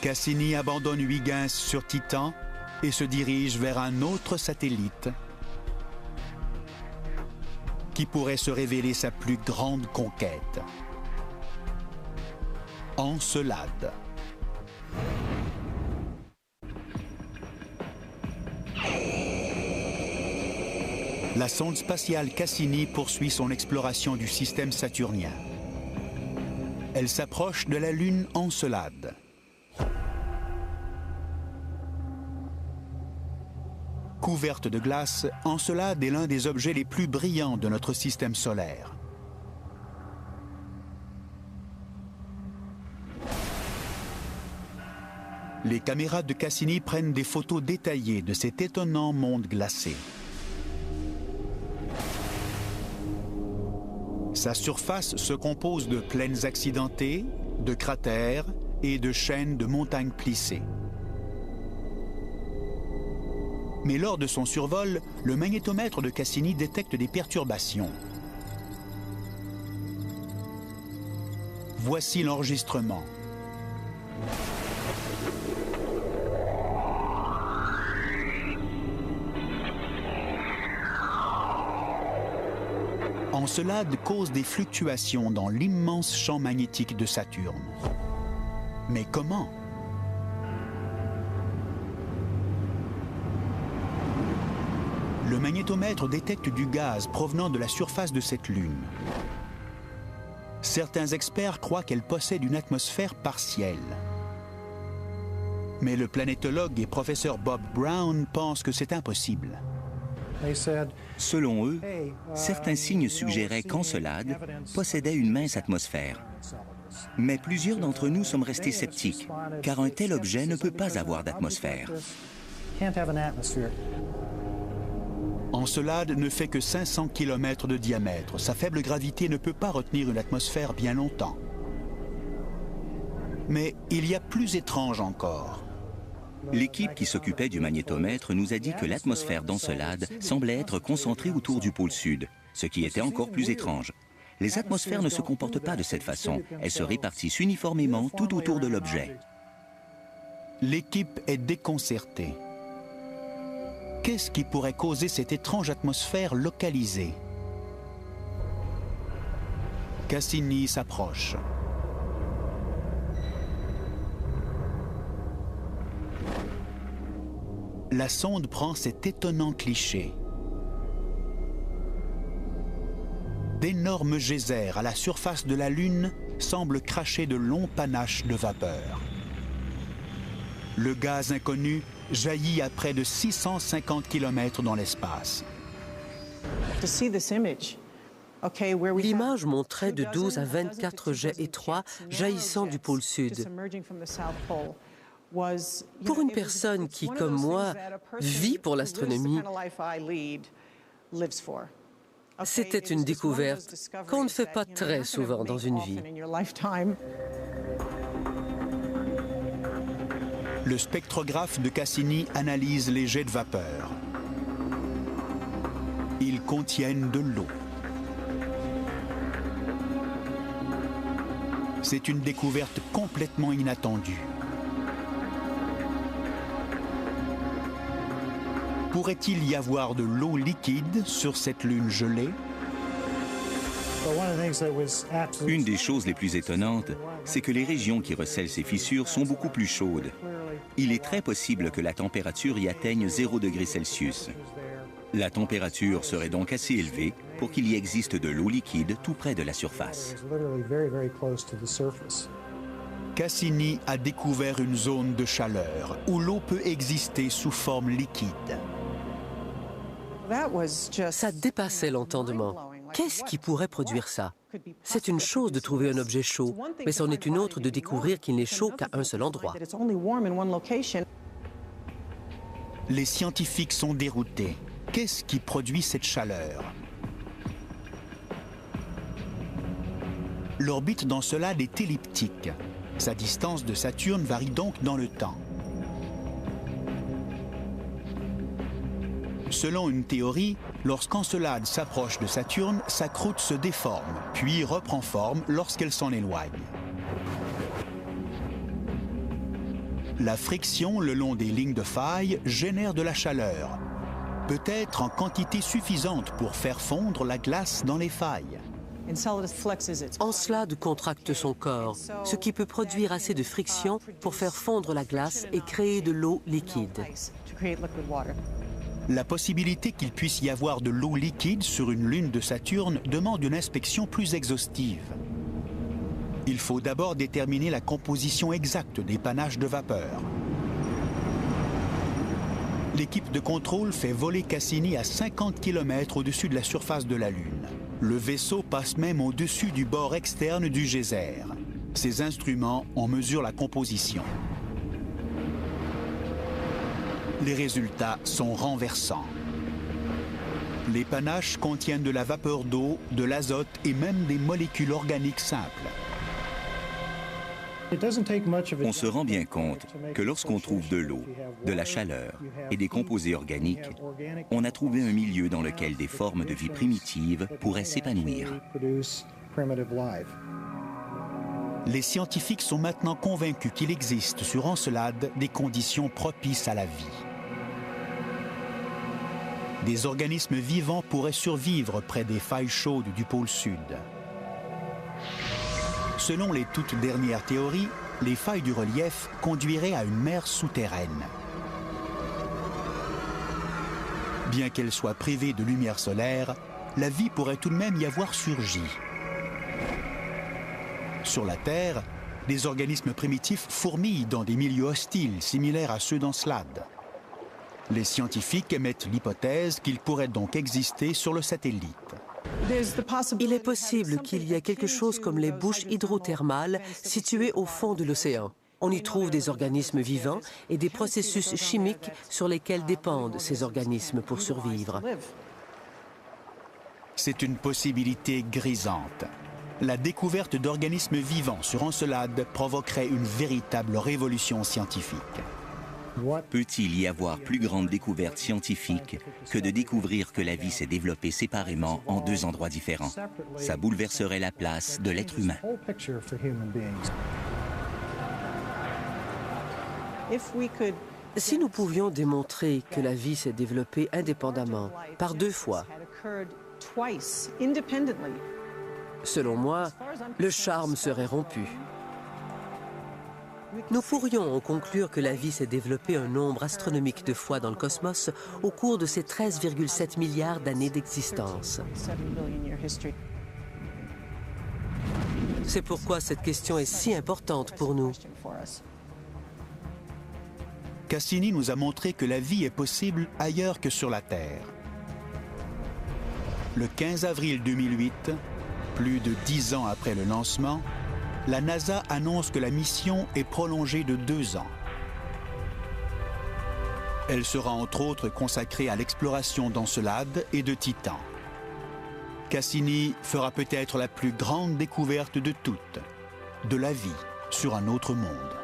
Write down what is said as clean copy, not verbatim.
Cassini abandonne Huygens sur Titan et se dirige vers un autre satellite qui pourrait se révéler sa plus grande conquête. Encelade. La sonde spatiale Cassini poursuit son exploration du système saturnien. Elle s'approche de la Lune Encelade. Couverte de glace, Encelade est l'un des objets les plus brillants de notre système solaire. Les caméras de Cassini prennent des photos détaillées de cet étonnant monde glacé. Sa surface se compose de plaines accidentées, de cratères et de chaînes de montagnes plissées. Mais lors de son survol, le magnétomètre de Cassini détecte des perturbations. Voici l'enregistrement. Encelade cause des fluctuations dans l'immense champ magnétique de Saturne. Mais comment? Le magnétomètre détecte du gaz provenant de la surface de cette lune. Certains experts croient qu'elle possède une atmosphère partielle. Mais le planétologue et professeur Bob Brown pense que c'est impossible. Selon eux, certains signes suggéraient qu'Encelade possédait une mince atmosphère. Mais plusieurs d'entre nous sommes restés sceptiques, car un tel objet ne peut pas avoir d'atmosphère. Encelade ne fait que 500 km de diamètre. Sa faible gravité ne peut pas retenir une atmosphère bien longtemps. Mais il y a plus étrange encore. L'équipe qui s'occupait du magnétomètre nous a dit que l'atmosphère d'Encelade semblait être concentrée autour du pôle sud, ce qui était encore plus étrange. Les atmosphères ne se comportent pas de cette façon. Elles se répartissent uniformément tout autour de l'objet. L'équipe est déconcertée. Qu'est-ce qui pourrait causer cette étrange atmosphère localisée? Cassini s'approche. La sonde prend cet étonnant cliché. D'énormes geysers à la surface de la Lune semblent cracher de longs panaches de vapeur. Le gaz inconnu jaillit à près de 650 km dans l'espace. L'image montrait de 12 à 24 jets étroits jaillissant du pôle sud. Pour une personne qui, comme moi, vit pour l'astronomie, c'était une découverte qu'on ne fait pas très souvent dans une vie. Le spectrographe de Cassini analyse les jets de vapeur. Ils contiennent de l'eau. C'est une découverte complètement inattendue. Pourrait-il y avoir de l'eau liquide sur cette lune gelée? Une des choses les plus étonnantes, c'est que les régions qui recèlent ces fissures sont beaucoup plus chaudes. Il est très possible que la température y atteigne 0 degré Celsius. La température serait donc assez élevée pour qu'il y existe de l'eau liquide tout près de la surface. Cassini a découvert une zone de chaleur où l'eau peut exister sous forme liquide. Ça dépassait l'entendement. Qu'est-ce qui pourrait produire ça? C'est une chose de trouver un objet chaud, mais c'en est une autre de découvrir qu'il n'est chaud qu'à un seul endroit. Les scientifiques sont déroutés. Qu'est-ce qui produit cette chaleur? L'orbite d'Encelade est elliptique. Sa distance de Saturne varie donc dans le temps. Selon une théorie, lorsqu'Encelade s'approche de Saturne, sa croûte se déforme, puis reprend forme lorsqu'elle s'en éloigne. La friction le long des lignes de faille génère de la chaleur, peut-être en quantité suffisante pour faire fondre la glace dans les failles. Encelade contracte son corps, ce qui peut produire assez de friction pour faire fondre la glace et créer de l'eau liquide. La possibilité qu'il puisse y avoir de l'eau liquide sur une lune de Saturne demande une inspection plus exhaustive. Il faut d'abord déterminer la composition exacte des panaches de vapeur. L'équipe de contrôle fait voler Cassini à 50 km au-dessus de la surface de la Lune. Le vaisseau passe même au-dessus du bord externe du geyser. Ces instruments en mesurent la composition. Les résultats sont renversants. Les panaches contiennent de la vapeur d'eau, de l'azote et même des molécules organiques simples. On se rend bien compte que lorsqu'on trouve de l'eau, de la chaleur et des composés organiques, on a trouvé un milieu dans lequel des formes de vie primitives pourraient s'épanouir. Les scientifiques sont maintenant convaincus qu'il existe sur Encelade des conditions propices à la vie. Des organismes vivants pourraient survivre près des failles chaudes du pôle Sud. Selon les toutes dernières théories, les failles du relief conduiraient à une mer souterraine. Bien qu'elle soit privée de lumière solaire, la vie pourrait tout de même y avoir surgi. Sur la Terre, des organismes primitifs fourmillent dans des milieux hostiles similaires à ceux d'Encelade. Les scientifiques émettent l'hypothèse qu'il pourrait donc exister sur le satellite. Il est possible qu'il y ait quelque chose comme les bouches hydrothermales situées au fond de l'océan. On y trouve des organismes vivants et des processus chimiques sur lesquels dépendent ces organismes pour survivre. C'est une possibilité grisante. La découverte d'organismes vivants sur Encelade provoquerait une véritable révolution scientifique. Peut-il y avoir plus grande découverte scientifique que de découvrir que la vie s'est développée séparément en deux endroits différents? Ça bouleverserait la place de l'être humain. Si nous pouvions démontrer que la vie s'est développée indépendamment, par deux fois, selon moi, le charme serait rompu. Nous pourrions en conclure que la vie s'est développée un nombre astronomique de fois dans le cosmos au cours de ses 13,7 milliards d'années d'existence. C'est pourquoi cette question est si importante pour nous. Cassini nous a montré que la vie est possible ailleurs que sur la Terre. Le 15 avril 2008, plus de 10 ans après le lancement, la NASA annonce que la mission est prolongée de 2 ans. Elle sera entre autres consacrée à l'exploration d'Encelade et de Titan. Cassini fera peut-être la plus grande découverte de toutes, de la vie sur un autre monde.